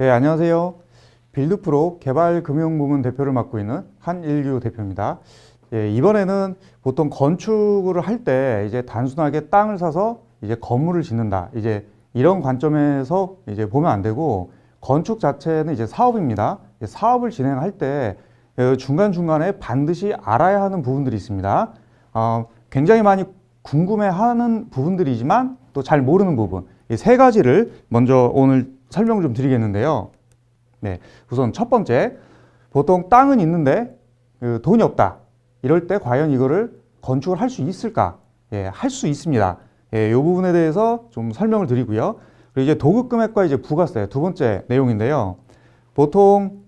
네, 안녕하세요. 빌드프로 개발금융부문 대표를 맡고 있는 한일규 대표입니다. 예, 이번에는 보통 건축을 할 때 이제 단순하게 땅을 사서 이제 건물을 짓는다. 이제 이런 관점에서 이제 보면 안 되고, 건축 자체는 이제 사업입니다. 사업을 진행할 때 중간중간에 반드시 알아야 하는 부분들이 있습니다. 굉장히 많이 궁금해하는 부분들이지만 또 잘 모르는 부분, 이 세 가지를 먼저 오늘 설명을 좀 드리겠는데요. 네, 우선 첫 번째, 보통 땅은 있는데 돈이 없다. 이럴 때 과연 이거를 건축을 할 수 있을까? 예, 할 수 있습니다. 예, 이 부분에 대해서 좀 설명을 드리고요. 그리고 이제 도급 금액과 이제 부가세 두 번째 내용인데요. 보통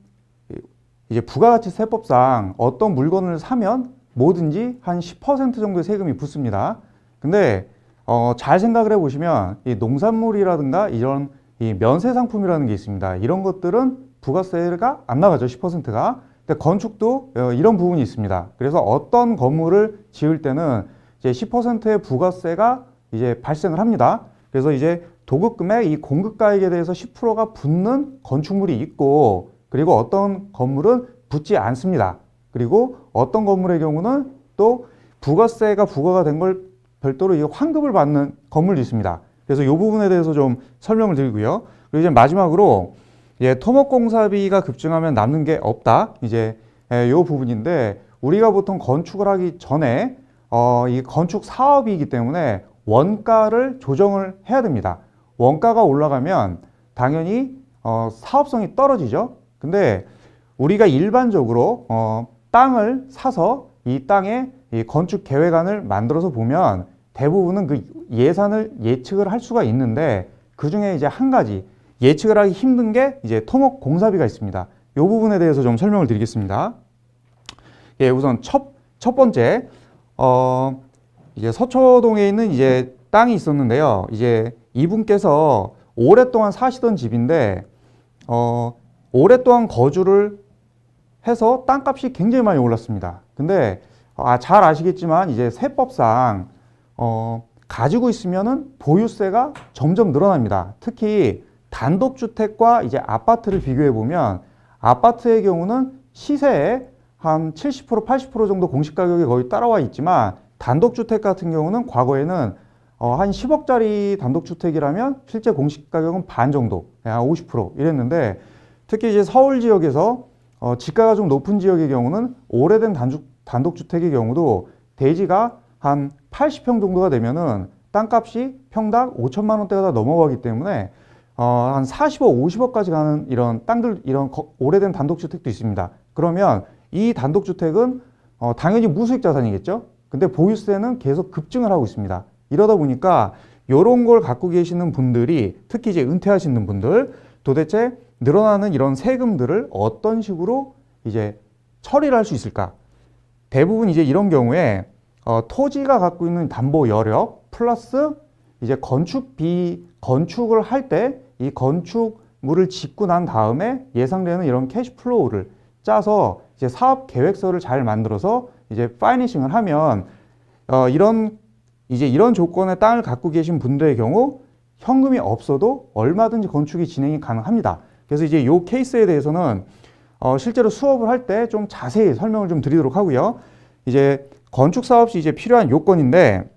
이제 부가가치세법상 어떤 물건을 사면 뭐든지 한 10% 정도의 세금이 붙습니다. 근데 잘 생각을 해보시면 이 농산물이라든가 이런 이 면세 상품이라는 게 있습니다. 이런 것들은 부가세가 안 나가죠. 10%가. 근데 건축도 이런 부분이 있습니다. 그래서 어떤 건물을 지을 때는 이제 10%의 부가세가 이제 발생을 합니다. 그래서 이제 도급금액 이 공급가액에 대해서 10%가 붙는 건축물이 있고, 그리고 어떤 건물은 붙지 않습니다. 그리고 어떤 건물의 경우는 또 부가세가 부과가 된 걸 별도로 이 환급을 받는 건물도 있습니다. 그래서 이 부분에 대해서 좀 설명을 드리고요. 그리고 이제 마지막으로 토목공사비가 급증하면 남는 게 없다. 이제 이 부분인데, 우리가 보통 건축을 하기 전에 이 건축 사업이기 때문에 원가를 조정을 해야 됩니다. 원가가 올라가면 당연히 사업성이 떨어지죠. 근데 우리가 일반적으로 땅을 사서 이 땅에 이 건축 계획안을 만들어서 보면 대부분은 그 예산을 예측을 할 수가 있는데, 그 중에 이제 한 가지 예측을 하기 힘든 게 이제 토목 공사비가 있습니다. 이 부분에 대해서 좀 설명을 드리겠습니다. 예, 우선 첫 번째, 이제 서초동에 있는 이제 땅이 있었는데요. 이제 이분께서 오랫동안 사시던 집인데, 오랫동안 거주를 해서 땅값이 굉장히 많이 올랐습니다. 근데 잘 아시겠지만 이제 세법상 가지고 있으면은 보유세가 점점 늘어납니다. 특히 단독주택과 이제 아파트를 비교해 보면, 아파트의 경우는 시세에 한 70%, 80% 정도 공시가격이 거의 따라와 있지만, 단독주택 같은 경우는 과거에는 한 10억짜리 단독주택이라면 실제 공시가격은 반 정도, 한 50% 이랬는데, 특히 이제 서울 지역에서 지가가 좀 높은 지역의 경우는 오래된 단독주택의 경우도 대지가 한 80평 정도가 되면은 땅값이 평당 5천만 원대가 다 넘어가기 때문에 한 40억, 50억까지 가는 이런 땅들, 이런 오래된 단독주택도 있습니다. 그러면 이 단독주택은 당연히 무수익 자산이겠죠. 근데 보유세는 계속 급증을 하고 있습니다. 이러다 보니까 이런 걸 갖고 계시는 분들이, 특히 이제 은퇴하시는 분들, 도대체 늘어나는 이런 세금들을 어떤 식으로 이제 처리를 할 수 있을까? 대부분 이제 이런 경우에 토지가 갖고 있는 담보 여력 플러스 이제 건축을 할 때 이 건축물을 짓고 난 다음에 예상되는 이런 캐시플로우를 짜서 이제 사업 계획서를 잘 만들어서 이제 파이낸싱을 하면 이런 조건의 땅을 갖고 계신 분들의 경우 현금이 없어도 얼마든지 건축이 진행이 가능합니다. 그래서 이제 이 케이스에 대해서는 실제로 수업을 할 때 좀 자세히 설명을 좀 드리도록 하고요. 이제 건축 사업 시 이제 필요한 요건인데,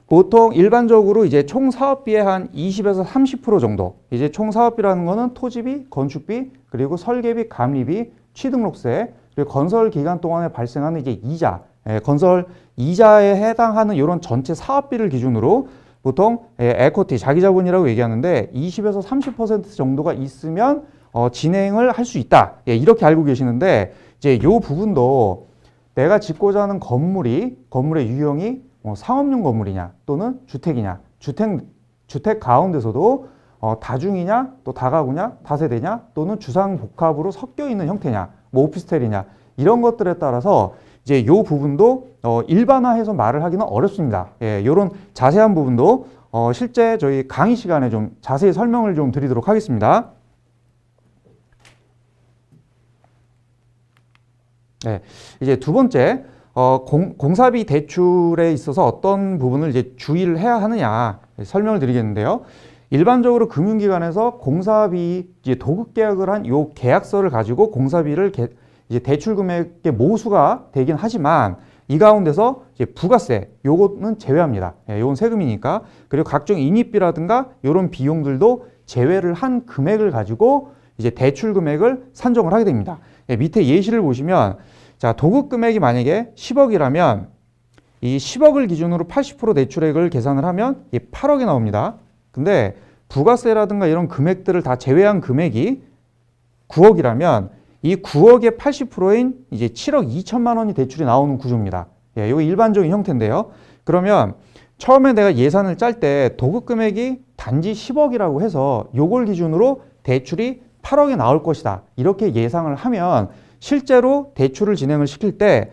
보통 일반적으로 이제 총 사업비의 한 20에서 30% 정도, 이제 총 사업비라는 거는 토지비, 건축비, 그리고 설계비, 감리비, 취등록세, 그리고 건설 기간 동안에 발생하는 이제 이자, 건설 이자에 해당하는 이런 전체 사업비를 기준으로 보통 에쿼티, 자기자본이라고 얘기하는데 20에서 30% 정도가 있으면 진행을 할 수 있다. 이렇게 알고 계시는데, 이제 이 부분도 내가 짓고자 하는 건물의 유형이 상업용 건물이냐 또는 주택이냐, 주택 가운데서도 다중이냐 또 다가구냐 다세대냐 또는 주상복합으로 섞여 있는 형태냐, 뭐 오피스텔이냐, 이런 것들에 따라서 이제 이 부분도 일반화해서 말을 하기는 어렵습니다. 예, 이런 자세한 부분도 실제 저희 강의 시간에 좀 자세히 설명을 좀 드리도록 하겠습니다. 네, 이제 두 번째, 공사비 대출에 있어서 어떤 부분을 이제 주의를 해야 하느냐 설명을 드리겠는데요. 일반적으로 금융기관에서 공사비 이제 도급 계약을 한 요 계약서를 가지고 공사비를 이제 대출 금액의 모수가 되긴 하지만 이 가운데서 이제 부가세 요거는 제외합니다. 예, 요건 세금이니까. 그리고 각종 인입비라든가 이런 비용들도 제외를 한 금액을 가지고 이제 대출 금액을 산정을 하게 됩니다. 예, 밑에 예시를 보시면 자, 도급 금액이 만약에 10억이라면 이 10억을 기준으로 80% 대출액을 계산을 하면 이 8억이 나옵니다. 근데 부가세라든가 이런 금액들을 다 제외한 금액이 9억이라면 이 9억의 80%인 이제 7억 2천만 원이 대출이 나오는 구조입니다. 예, 이거 일반적인 형태인데요. 그러면 처음에 내가 예산을 짤 때 도급 금액이 단지 10억이라고 해서 요걸 기준으로 대출이 8억이 나올 것이다. 이렇게 예상을 하면 실제로 대출을 진행을 시킬 때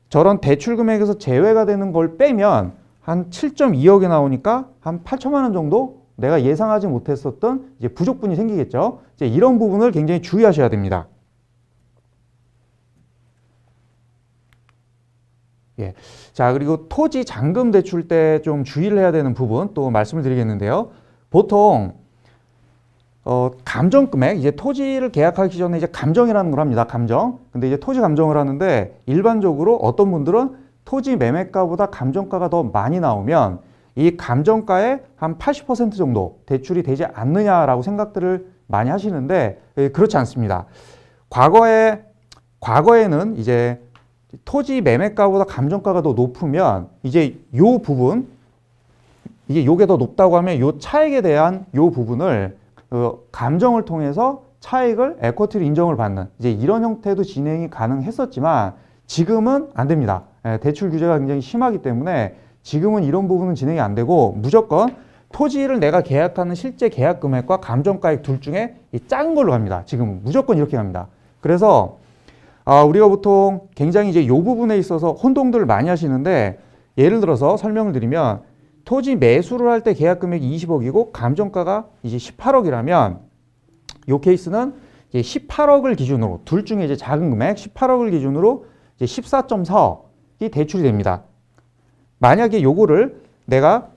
저런 대출 금액에서 제외가 되는 걸 빼면 한 7.2억이 나오니까 한 8천만 원 정도 내가 예상하지 못했었던 이제 부족분이 생기겠죠. 이제 이런 부분을 굉장히 주의하셔야 됩니다. 예. 자, 그리고 토지 잔금 대출 때 좀 주의를 해야 되는 부분 또 말씀을 드리겠는데요. 보통 감정 금액, 이제 토지를 계약하기 전에 이제 감정이라는 걸 합니다. 감정. 근데 이제 토지 감정을 하는데 일반적으로 어떤 분들은 토지 매매가보다 감정가가 더 많이 나오면 이 감정가의 한 80% 정도 대출이 되지 않느냐라고 생각들을 많이 하시는데 그렇지 않습니다. 과거에는 이제 토지 매매가보다 감정가가 더 높으면 이제 요 부분, 이게 요게 더 높다고 하면 요 차액에 대한 요 부분을 감정을 통해서 차익을 에쿼티로 인정을 받는 이제 이런 형태도 진행이 가능했었지만 지금은 안 됩니다. 대출 규제가 굉장히 심하기 때문에 지금은 이런 부분은 진행이 안 되고 무조건 토지를 내가 계약하는 실제 계약 금액과 감정가액 둘 중에 이 작은 걸로 갑니다. 지금은 무조건 이렇게 갑니다. 그래서 우리가 보통 굉장히 이제 이 부분에 있어서 혼동들을 많이 하시는데 예를 들어서 설명을 드리면 토지 매수를 할 때 계약 금액이 20억이고 감정가가 이제 18억이라면 이 케이스는 이제 18억을 기준으로 둘 중에 이제 작은 금액 18억을 기준으로 이제 14.4억이 대출이 됩니다. 만약에 요거를 내가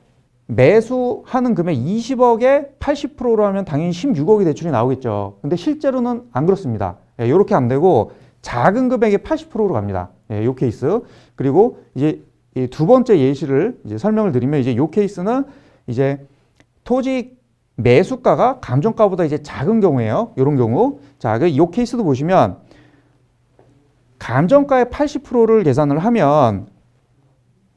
매수하는 금액 20억에 80%로 하면 당연히 16억이 대출이 나오겠죠. 근데 실제로는 안 그렇습니다. 이렇게 안 되고 작은 금액의 80%로 갑니다. 이 케이스. 그리고 이제 이 두 번째 예시를 이제 설명을 드리면 이제 이 케이스는 이제 토지 매수가가 감정가보다 이제 작은 경우예요. 이런 경우. 자, 이 케이스도 보시면 감정가의 80%를 계산을 하면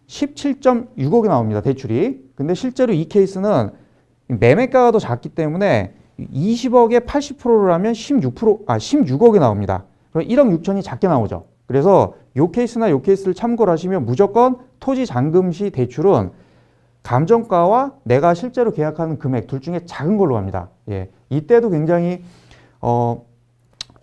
17.6억이 나옵니다. 대출이. 근데 실제로 이 케이스는 매매가가 더 작기 때문에 20억에 80%를 하면 16억이 나옵니다. 그럼 1억 6천이 작게 나오죠. 그래서 요 케이스나 요 케이스를 참고를 하시면 무조건 토지 잔금 시 대출은 감정가와 내가 실제로 계약하는 금액 둘 중에 작은 걸로 갑니다. 예. 이때도 굉장히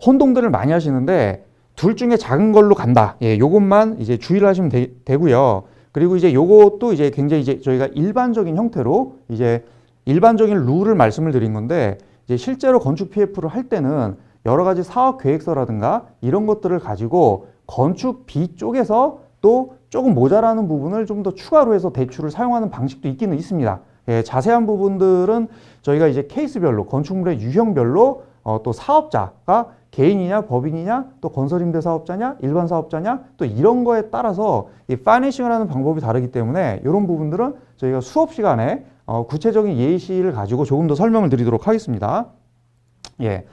혼동들을 많이 하시는데 둘 중에 작은 걸로 간다. 예, 요것만 이제 주의를 하시면 되고요. 그리고 이제 요것도 이제 굉장히 이제 저희가 일반적인 형태로 이제 일반적인 룰을 말씀을 드린 건데 이제 실제로 건축 PF를 할 때는 여러 가지 사업 계획서라든가 이런 것들을 가지고 건축비 쪽에서 또 조금 모자라는 부분을 좀 더 추가로 해서 대출을 사용하는 방식도 있기는 있습니다. 예, 자세한 부분들은 저희가 이제 케이스별로 건축물의 유형별로 또 사업자가 개인이냐 법인이냐 또 건설임대 사업자냐 일반 사업자냐 또 이런 거에 따라서 이 파이낸싱을 하는 방법이 다르기 때문에 이런 부분들은 저희가 수업 시간에 구체적인 예시를 가지고 조금 더 설명을 드리도록 하겠습니다. 예.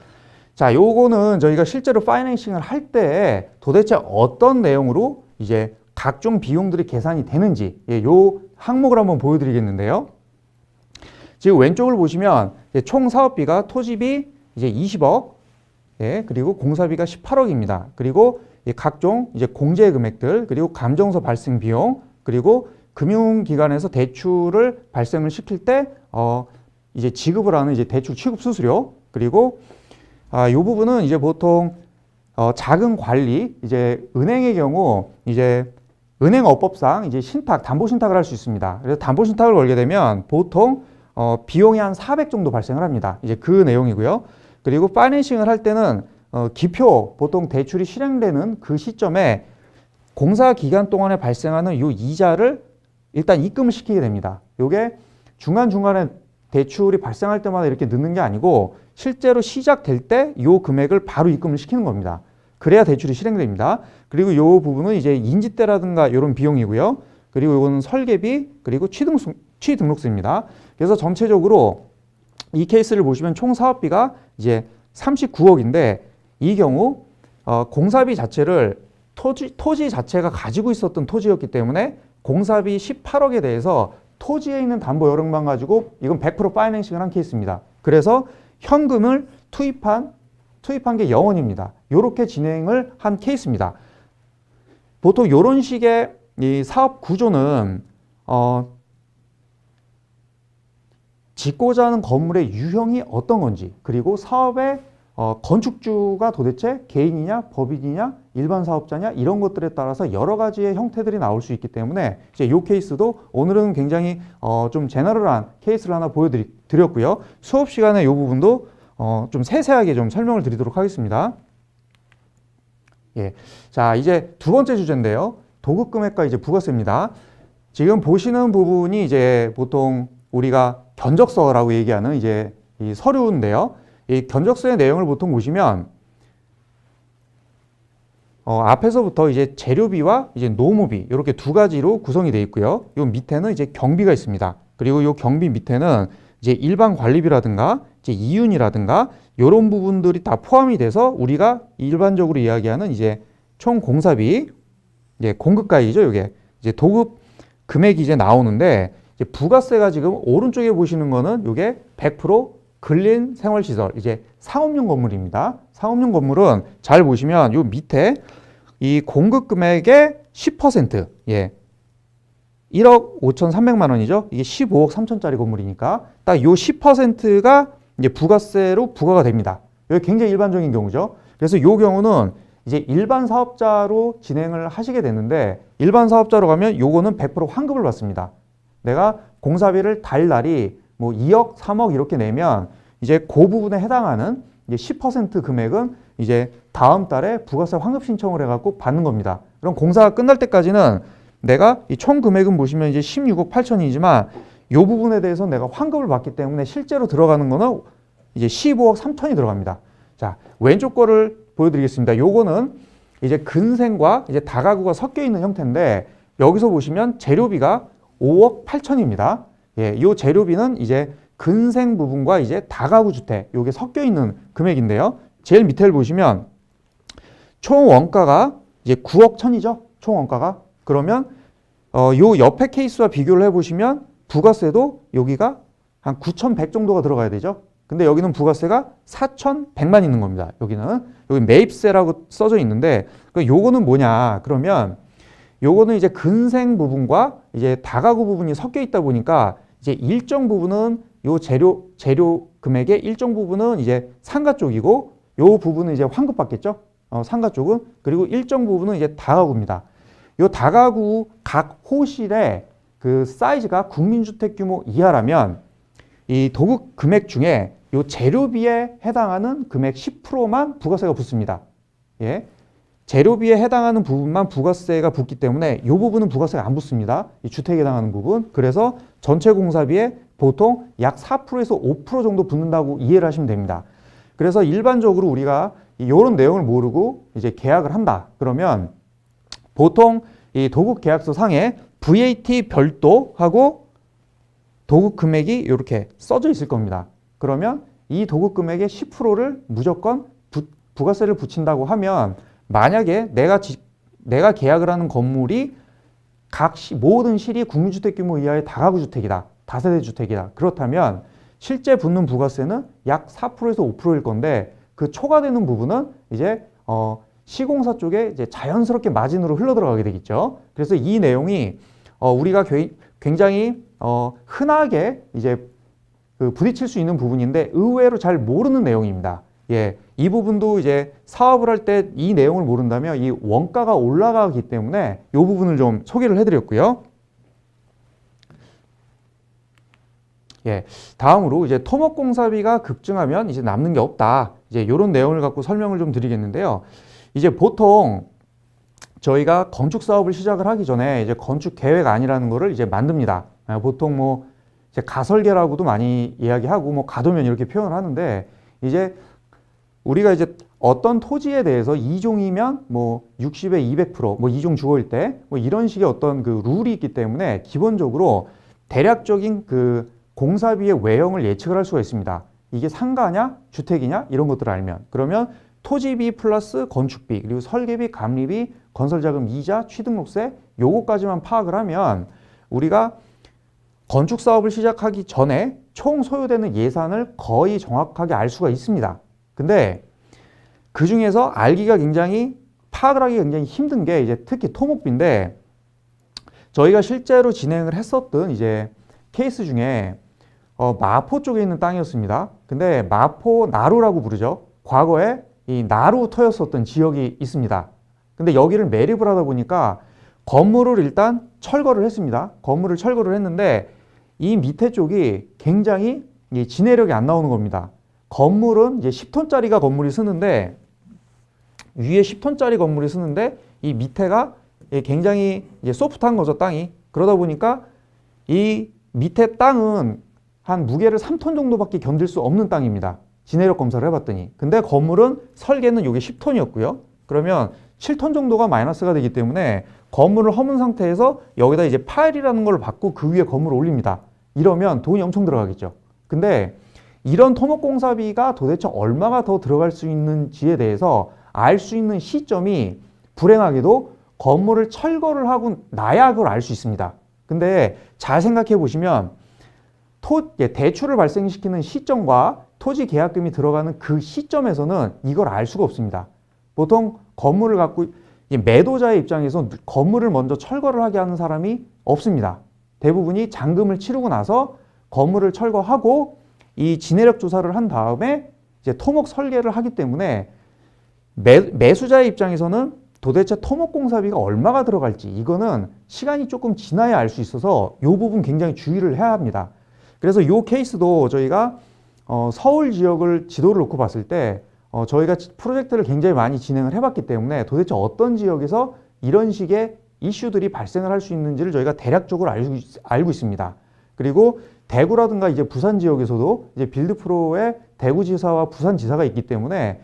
자, 요거는 저희가 실제로 파이낸싱을 할 때 도대체 어떤 내용으로 이제 각종 비용들이 계산이 되는지 요 항목을 한번 보여드리겠는데요. 지금 왼쪽을 보시면 총 사업비가 토지비 이제 20억, 예, 그리고 공사비가 18억입니다. 그리고 각종 이제 공제 금액들, 그리고 감정서 발생 비용, 그리고 금융기관에서 대출을 발생을 시킬 때 이제 지급을 하는 이제 대출 취급 수수료, 그리고 이 부분은 이제 보통 자금 관리, 이제 은행의 경우 이제 은행업법상 이제 신탁, 담보 신탁을 할 수 있습니다. 그래서 담보 신탁을 걸게 되면 보통 비용이 한 400 정도 발생을 합니다. 이제 그 내용이고요. 그리고 파이낸싱을 할 때는 기표, 보통 대출이 실행되는 그 시점에 공사 기간 동안에 발생하는 이 이자를 일단 입금을 시키게 됩니다. 이게 중간중간에 대출이 발생할 때마다 이렇게 넣는 게 아니고 실제로 시작될 때 이 금액을 바로 입금을 시키는 겁니다. 그래야 대출이 실행됩니다. 그리고 이 부분은 이제 인지대라든가 이런 비용이고요. 그리고 이거는 설계비, 그리고 취등록세입니다. 그래서 전체적으로 이 케이스를 보시면 총 사업비가 이제 39억인데 이 경우 공사비 자체를 토지 자체가 가지고 있었던 토지였기 때문에 공사비 18억에 대해서 토지에 있는 담보 여력만 가지고 이건 100% 파이낸싱을 한 케이스입니다. 그래서 현금을 투입한 게 0원입니다. 이렇게 진행을 한 케이스입니다. 보통 이런 식의 이 사업 구조는 짓고자 하는 건물의 유형이 어떤 건지, 그리고 사업의 건축주가 도대체 개인이냐, 법인이냐, 일반 사업자냐 이런 것들에 따라서 여러 가지의 형태들이 나올 수 있기 때문에 이제 이 케이스도 오늘은 굉장히 좀 제너럴한 케이스를 하나 보여드렸고요. 수업 시간에 이 부분도 좀 세세하게 좀 설명을 드리도록 하겠습니다. 예, 자 이제 두 번째 주제인데요. 도급 금액과 이제 부가세입니다. 지금 보시는 부분이 이제 보통 우리가 견적서라고 얘기하는 이제 이 서류인데요. 이 견적서의 내용을 보통 보시면 앞에서부터 이제 재료비와 이제 노무비 이렇게 두 가지로 구성이 되어 있고요. 요 밑에는 이제 경비가 있습니다. 그리고 요 경비 밑에는 이제 일반 관리비라든가 이제 이윤이라든가 이런 부분들이 다 포함이 돼서 우리가 일반적으로 이야기하는 이제 총 공사비, 이제 공급가액이죠. 이게 이제 도급 금액이 이제 나오는데 이제 부가세가 지금 오른쪽에 보시는 거는 이게 100% 근린 생활시설, 이제 상업용 건물입니다. 상업용 건물은 잘 보시면 요 밑에 이 공급 금액의 10%, 예, 1억 5,300만 원이죠. 이게 15억 3천짜리 건물이니까 딱 요 10%가 이제 부가세로 부과가 됩니다. 이게 굉장히 일반적인 경우죠. 그래서 요 경우는 이제 일반 사업자로 진행을 하시게 되는데 일반 사업자로 가면 요거는 100% 환급을 받습니다. 내가 공사비를 달 날이 뭐 2억, 3억 이렇게 내면 이제 그 부분에 해당하는 이제 10% 금액은 이제 다음 달에 부가세 환급 신청을 해갖고 받는 겁니다. 그럼 공사가 끝날 때까지는 내가 이 총 금액은 보시면 이제 16억 8천이지만 이 부분에 대해서 내가 환급을 받기 때문에 실제로 들어가는 거는 이제 15억 3천이 들어갑니다. 자, 왼쪽 거를 보여드리겠습니다. 요거는 이제 근생과 이제 다가구가 섞여 있는 형태인데 여기서 보시면 재료비가 5억 8천입니다. 예, 요 재료비는 이제 근생 부분과 이제 다가구 주택 요게 섞여 있는 금액인데요. 제일 밑에를 보시면 총 원가가 이제 9억 1천이죠. 총 원가가. 그러면 요 옆에 케이스와 비교를 해보시면 부가세도 여기가 한 9,100 정도가 들어가야 되죠. 근데 여기는 부가세가 4,100만 있는 겁니다. 여기는 여기 매입세라고 써져 있는데 요거는 뭐냐? 그러면 요거는 이제 근생 부분과 이제 다가구 부분이 섞여 있다 보니까 이제 일정 부분은 요 재료 금액의 일정 부분은 이제 상가 쪽이고 요 부분은 이제 환급 받겠죠. 상가 쪽은. 그리고 일정 부분은 이제 다가구입니다. 요 다가구 각 호실의 그 사이즈가 국민주택 규모 이하라면 이 도급 금액 중에 요 재료비에 해당하는 금액 10%만 부가세가 붙습니다. 예. 재료비에 해당하는 부분만 부가세가 붙기 때문에 이 부분은 부가세가 안 붙습니다. 이 주택에 해당하는 부분. 그래서 전체 공사비에 보통 약 4%에서 5% 정도 붙는다고 이해를 하시면 됩니다. 그래서 일반적으로 우리가 이런 내용을 모르고 이제 계약을 한다. 그러면 보통 이 도급 계약서 상에 VAT 별도하고 도급 금액이 이렇게 써져 있을 겁니다. 그러면 이 도급 금액의 10%를 무조건 부가세를 붙인다고 하면 만약에 내가 계약을 하는 건물이 모든 실이 국민주택 규모 이하의 다가구 주택이다. 다세대 주택이다. 그렇다면 실제 붙는 부가세는 약 4%에서 5%일 건데 그 초과되는 부분은 이제 시공사 쪽에 이제 자연스럽게 마진으로 흘러 들어가게 되겠죠. 그래서 이 내용이 우리가 굉장히 흔하게 이제 부딪힐 수 있는 부분인데 의외로 잘 모르는 내용입니다. 예, 이 부분도 이제 사업을 할 때 이 내용을 모른다면 이 원가가 올라가기 때문에 이 부분을 좀 소개를 해드렸고요. 예, 다음으로 이제 토목공사비가 급증하면 이제 남는 게 없다. 이제 이런 내용을 갖고 설명을 좀 드리겠는데요. 이제 보통 저희가 건축 사업을 시작을 하기 전에 이제 건축 계획안이라는 거를 이제 만듭니다. 보통 뭐 이제 가설계라고도 많이 이야기하고 뭐 가도면 이렇게 표현을 하는데 이제 우리가 이제 어떤 토지에 대해서 2종이면 뭐 60에 200%, 뭐 2종 주거일 때 뭐 이런 식의 어떤 그 룰이 있기 때문에 기본적으로 대략적인 그 공사비의 외형을 예측을 할 수가 있습니다. 이게 상가냐, 주택이냐 이런 것들을 알면 그러면 토지비 플러스 건축비 그리고 설계비, 감리비, 건설자금 이자, 취등록세 요거까지만 파악을 하면 우리가 건축 사업을 시작하기 전에 총 소요되는 예산을 거의 정확하게 알 수가 있습니다. 근데 그 중에서 알기가 굉장히 파악을 하기 굉장히 힘든 게 이제 특히 토목비인데 저희가 실제로 진행을 했었던 이제 케이스 중에 마포 쪽에 있는 땅이었습니다. 근데 마포 나루라고 부르죠. 과거에 이 나루터였었던 지역이 있습니다. 근데 여기를 매립을 하다 보니까 건물을 일단 철거를 했습니다. 건물을 철거를 했는데 이 밑에 쪽이 굉장히 진해력이 안 나오는 겁니다. 건물은 이제 10톤짜리가 건물이 쓰는데 위에 10톤짜리 건물이 쓰는데 이 밑에가 굉장히 이제 소프트한 거죠, 땅이. 그러다 보니까 이 밑에 땅은 한 무게를 3톤 정도밖에 견딜 수 없는 땅입니다. 진해력 검사를 해봤더니. 근데 건물은 설계는 이게 10톤이었고요. 그러면 7톤 정도가 마이너스가 되기 때문에 건물을 허문 상태에서 여기다 이제 파일이라는 걸 받고 그 위에 건물을 올립니다. 이러면 돈이 엄청 들어가겠죠. 근데 이런 토목공사비가 도대체 얼마가 더 들어갈 수 있는지에 대해서 알 수 있는 시점이 불행하게도 건물을 철거를 하고 나야 그걸 알 수 있습니다. 근데 잘 생각해 보시면 대출을 발생시키는 시점과 토지 계약금이 들어가는 그 시점에서는 이걸 알 수가 없습니다. 보통 건물을 갖고 매도자의 입장에서 건물을 먼저 철거를 하게 하는 사람이 없습니다. 대부분이 잔금을 치르고 나서 건물을 철거하고 이 진해력 조사를 한 다음에 이제 토목 설계를 하기 때문에 매수자의 입장에서는 도대체 토목공사비가 얼마가 들어갈지 이거는 시간이 조금 지나야 알 수 있어서 이 부분 굉장히 주의를 해야 합니다. 그래서 이 케이스도 저희가 서울 지역을 지도를 놓고 봤을 때 저희가 프로젝트를 굉장히 많이 진행을 해봤기 때문에 도대체 어떤 지역에서 이런 식의 이슈들이 발생을 할 수 있는지를 저희가 대략적으로 알고 있습니다. 그리고 대구라든가 이제 부산 지역에서도 이제 빌드프로의 대구지사와 부산지사가 있기 때문에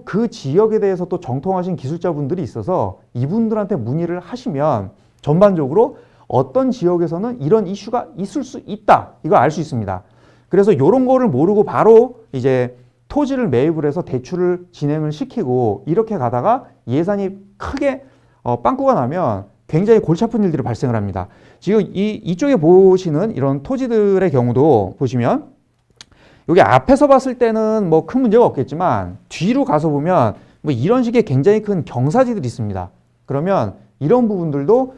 그 지역에 대해서 또 정통하신 기술자분들이 있어서 이분들한테 문의를 하시면 전반적으로 어떤 지역에서는 이런 이슈가 있을 수 있다. 이걸 알 수 있습니다. 그래서 이런 거를 모르고 바로 이제 토지를 매입을 해서 대출을 진행을 시키고 이렇게 가다가 예산이 크게 빵꾸가 나면 굉장히 골치 아픈 일들이 발생을 합니다. 지금 이쪽에 보시는 이런 토지들의 경우도 보시면 여기 앞에서 봤을 때는 뭐 큰 문제가 없겠지만 뒤로 가서 보면 뭐 이런 식의 굉장히 큰 경사지들이 있습니다. 그러면 이런 부분들도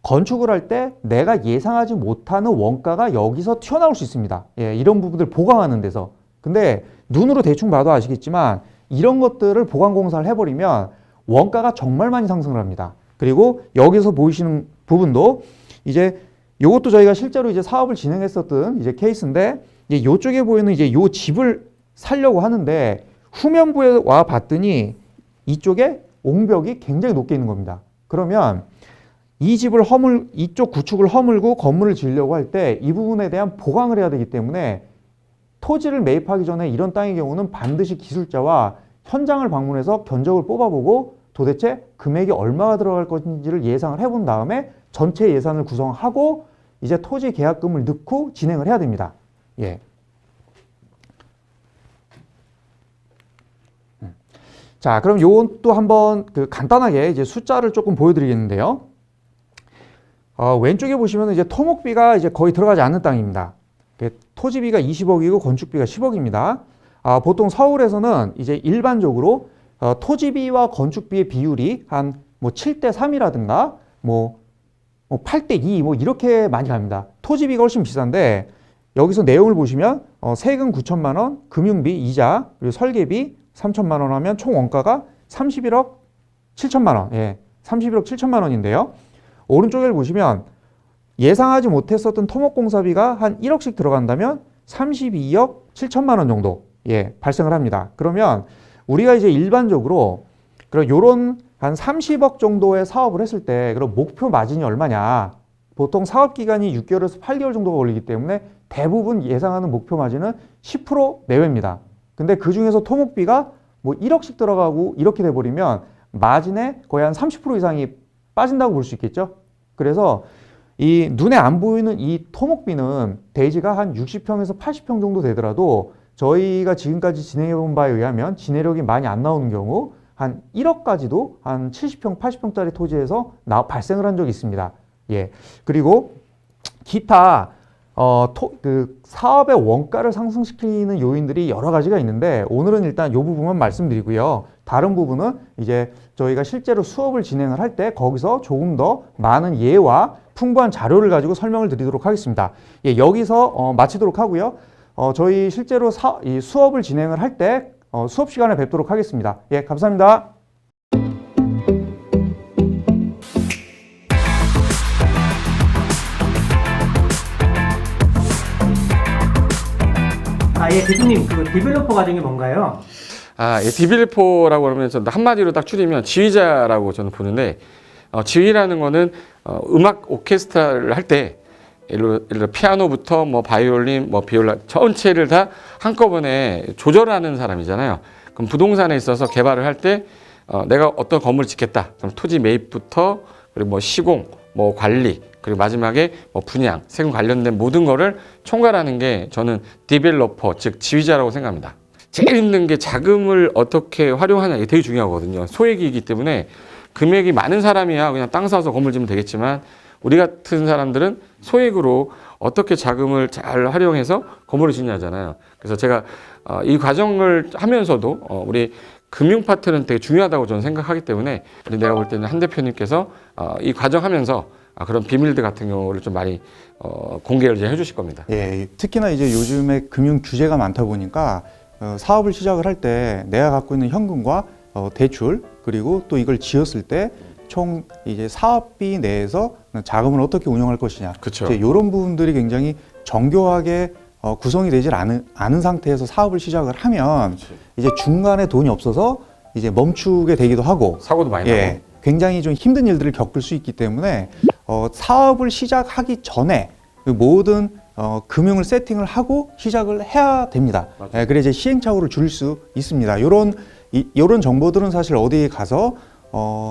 건축을 할 때 내가 예상하지 못하는 원가가 여기서 튀어나올 수 있습니다. 예, 이런 부분들 보강하는 데서. 근데 눈으로 대충 봐도 아시겠지만 이런 것들을 보강공사를 해버리면 원가가 정말 많이 상승을 합니다. 그리고 여기서 보이시는 부분도 이제 이것도 저희가 실제로 이제 사업을 진행했었던 이제 케이스인데 이제 이쪽에 보이는 이제 요 집을 사려고 하는데 후면부에 와 봤더니 이쪽에 옹벽이 굉장히 높게 있는 겁니다. 그러면 이 집을 이쪽 구축을 허물고 건물을 지으려고 할 때 이 부분에 대한 보강을 해야 되기 때문에 토지를 매입하기 전에 이런 땅의 경우는 반드시 기술자와 현장을 방문해서 견적을 뽑아보고 도대체 금액이 얼마가 들어갈 것인지를 예상을 해본 다음에 전체 예산을 구성하고 이제 토지 계약금을 넣고 진행을 해야 됩니다. 예. 자, 그럼 요것도 한번 간단하게 이제 숫자를 조금 보여드리겠는데요. 왼쪽에 보시면 이제 토목비가 이제 거의 들어가지 않는 땅입니다. 토지비가 20억이고 건축비가 10억입니다. 보통 서울에서는 이제 일반적으로 토지비와 건축비의 비율이 한 뭐 7대 3이라든가 뭐 8대 2 뭐 이렇게 많이 갑니다. 토지비가 훨씬 비싼데 여기서 내용을 보시면 세금 9천만 원, 금융비, 이자, 그리고 설계비 3천만 원 하면 총 원가가 31억 7천만 원. 예. 31억 7천만 원인데요. 오른쪽을 보시면 예상하지 못했었던 토목공사비가 한 1억씩 들어간다면 32억 7천만 원 정도 발생을 합니다. 그러면 우리가 이제 일반적으로 그런 요런 한 30억 정도의 사업을 했을 때 그럼 목표 마진이 얼마냐? 보통 사업 기간이 6개월에서 8개월 정도가 걸리기 때문에 대부분 예상하는 목표 마진은 10% 내외입니다. 근데 그 중에서 토목비가 뭐 1억씩 들어가고 이렇게 돼버리면 마진의 거의 한 30% 이상이 빠진다고 볼 수 있겠죠. 그래서 이 눈에 안 보이는 이 토목비는 대지가 한 60평에서 80평 정도 되더라도 저희가 지금까지 진행해 본 바에 의하면 진해력이 많이 안 나오는 경우 한 1억까지도 한 70평, 80평짜리 토지에서 발생을 한 적이 있습니다. 예. 그리고 기타 그 사업의 원가를 상승시키는 요인들이 여러 가지가 있는데 오늘은 일단 이 부분만 말씀드리고요. 다른 부분은 이제 저희가 실제로 수업을 진행을 할 때 거기서 조금 더 많은 예와 풍부한 자료를 가지고 설명을 드리도록 하겠습니다. 예, 여기서 마치도록 하고요. 저희 실제로 이 수업을 진행을 할 때 수업 시간에 뵙도록 하겠습니다. 예, 감사합니다. 예, 대표님, 그 디벨로퍼 과정이 뭔가요? 예, 디벨로퍼라고 그러면 저는 한마디로 딱 줄이면 지휘자라고 저는 보는데, 지휘라는 거는 음악 오케스트라를 할 때 예를 들어 피아노부터 뭐 바이올린, 뭐 비올라 전체를 다 한꺼번에 조절하는 사람이잖아요. 그럼 부동산에 있어서 개발을 할 때 내가 어떤 건물을 짓겠다. 그럼 토지 매입부터 그리고 뭐 시공, 뭐 관리, 그리고 마지막에 뭐 분양, 세금 관련된 모든 거를 총괄하는 게 저는 디벨로퍼, 즉 지휘자라고 생각합니다. 제일 힘든 게 자금을 어떻게 활용하냐, 이게 되게 중요하거든요. 소액이기 때문에 금액이 많은 사람이야 그냥 땅 사서 건물 지으면 되겠지만 우리 같은 사람들은 소액으로 어떻게 자금을 잘 활용해서 건물을 짓냐잖아요. 그래서 제가 이 과정을 하면서도 우리 금융 파트는 되게 중요하다고 저는 생각하기 때문에 내가 볼 때는 한 대표님께서 이 과정 하면서 그런 비밀들 같은 경우를 좀 많이 공개를 이제 해주실 겁니다. 예, 특히나 이제 요즘에 금융 규제가 많다 보니까 사업을 시작을 할 때 내가 갖고 있는 현금과 대출 그리고 또 이걸 지었을 때 총 이제 사업비 내에서 자금을 어떻게 운영할 것이냐. 그렇죠. 이제 이런 부분들이 굉장히 정교하게 구성이 되질 않은 상태에서 사업을 시작을 하면 그치. 이제 중간에 돈이 없어서 이제 멈추게 되기도 하고 사고도 많이 예, 나고. 굉장히 좀 힘든 일들을 겪을 수 있기 때문에 사업을 시작하기 전에 그 모든 금융을 세팅을 하고 시작을 해야 됩니다. 예, 그래 이제 시행착오를 줄일 수 있습니다. 이런 정보들은 사실 어디에 가서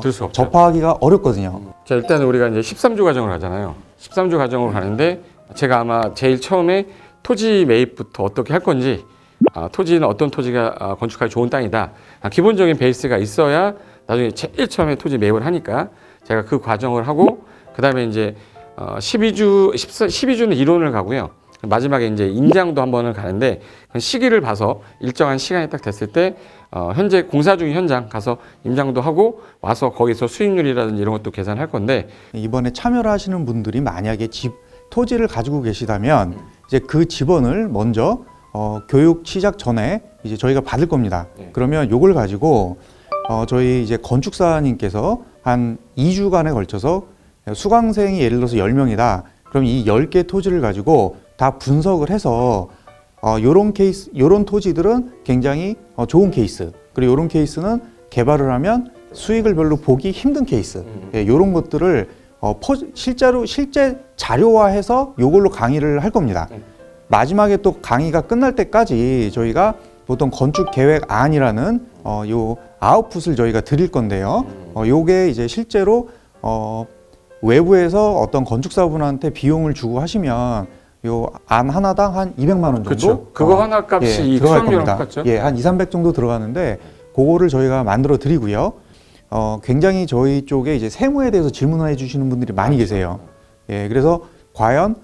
들을 수 없죠. 접하기가 어렵거든요. 자, 일단 우리가 이제 13주 과정을 하잖아요. 13주 과정으로 가는데 제가 아마 제일 처음에 토지 매입부터 어떻게 할 건지, 토지는 어떤 토지가 건축하기 좋은 땅이다. 기본적인 베이스가 있어야 나중에 제일 처음에 토지 매입을 하니까 제가 그 과정을 하고 그다음에 이제 12주는 이론을 가고요. 마지막에 이제 임장도 한 번을 가는데 시기를 봐서 일정한 시간이 딱 됐을 때 현재 공사 중인 현장 가서 임장도 하고 와서 거기서 수익률이라든지 이런 것도 계산할 건데 이번에 참여를 하시는 분들이 만약에 토지를 가지고 계시다면 이제 그 지번을 먼저 교육 시작 전에 이제 저희가 받을 겁니다. 네. 그러면 요걸 가지고 저희 이제 건축사님께서 한 2주간에 걸쳐서 수강생이 예를 들어서 10명이다. 그럼 이 10개 토지를 가지고 다 분석을 해서 요런 토지들은 굉장히 좋은 케이스. 그리고 요런 케이스는 개발을 하면 수익을 별로 보기 힘든 케이스. 예, 요런 것들을 실제 자료화해서 요걸로 강의를 할 겁니다. 마지막에 또 강의가 끝날 때까지 저희가 보통 건축 계획안이라는 요 아웃풋을 저희가 드릴 건데요. 요게 이제 실제로 외부에서 어떤 건축사분한테 비용을 주고 하시면 요 안 하나당 한 200만 원 정도. 그렇죠. 그거 하나 값이 이 들어갈 수강료랑 겁니다. 똑같죠? 예, 한 2, 300 정도 들어가는데 그거를 저희가 만들어 드리고요. 굉장히 저희 쪽에 이제 세무에 대해서 질문을 해주시는 분들이 많이 계세요. 예, 그래서 과연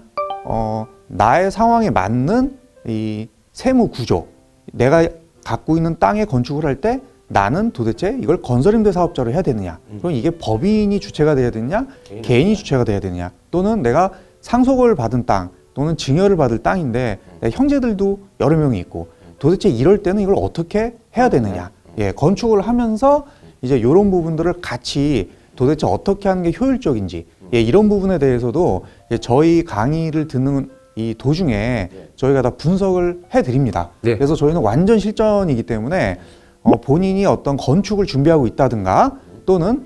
나의 상황에 맞는 이 세무 구조, 내가 갖고 있는 땅에 건축을 할 때 나는 도대체 이걸 건설임대 사업자로 해야 되느냐? 그럼 이게 법인이 주체가 돼야 되느냐? 개인이 주체가 돼야 되느냐? 또는 내가 상속을 받은 땅 또는 증여를 받을 땅인데 내 형제들도 여러 명이 있고 도대체 이럴 때는 이걸 어떻게 해야 되느냐? 예, 건축을 하면서 이제 이런 부분들을 같이 도대체 어떻게 하는 게 효율적인지 예, 이런 부분에 대해서도 저희 강의를 듣는 이 도중에 저희가 다 분석을 해드립니다. 네. 그래서 저희는 완전 실전이기 때문에 본인이 어떤 건축을 준비하고 있다든가 또는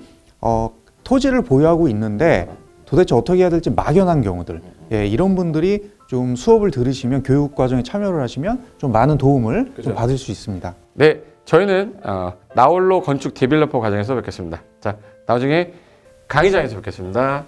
토지를 보유하고 있는데 도대체 어떻게 해야 될지 막연한 경우들, 예, 이런 분들이 좀 수업을 들으시면 교육 과정에 참여를 하시면 좀 많은 도움을 그죠. 좀 받을 수 있습니다. 네, 저희는 나홀로 건축 디벨로퍼 과정에서 뵙겠습니다. 자, 나중에 강의장에서 뵙겠습니다.